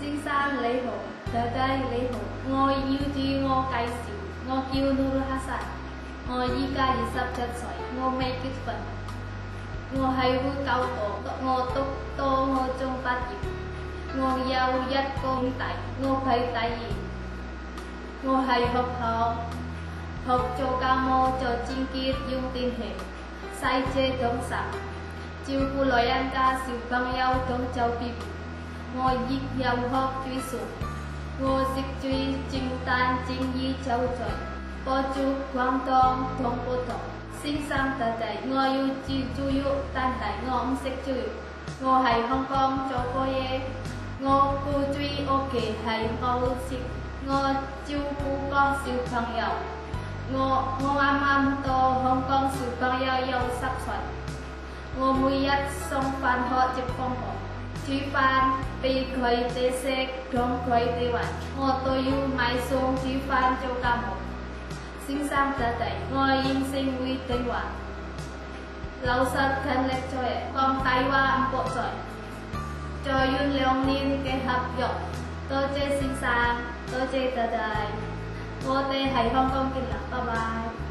先生你好，弟弟你好，我要自我介紹，我叫努魯哈薩，我依家27歲，我未結婚，我係會教我讀到我中畢業，我有一個弟，我係第二，我係學校學做家務做清潔用電器，洗車桶衫，照顧老人家小朋友同做 BB。我亦有學煮餸，我識煮清淡正義酒菜，播煮廣東同普通。先生弟弟，我要煮肉，但係我唔識煮肉。我喺香港做過嘢，我顧住屋企係好識，我照顧個小朋友。我啱啱到香港，小朋友有10歲。我每日送飯學接放學。煮飯俾佢哋食，同佢哋玩，我都要買餸煮飯做家務。先生弟弟，我應承會聽話，老實勤力做嘢，講大話唔駁嘴，做完2年嘅合約。多謝先生，多謝弟弟，我哋喺香港見啦，拜拜。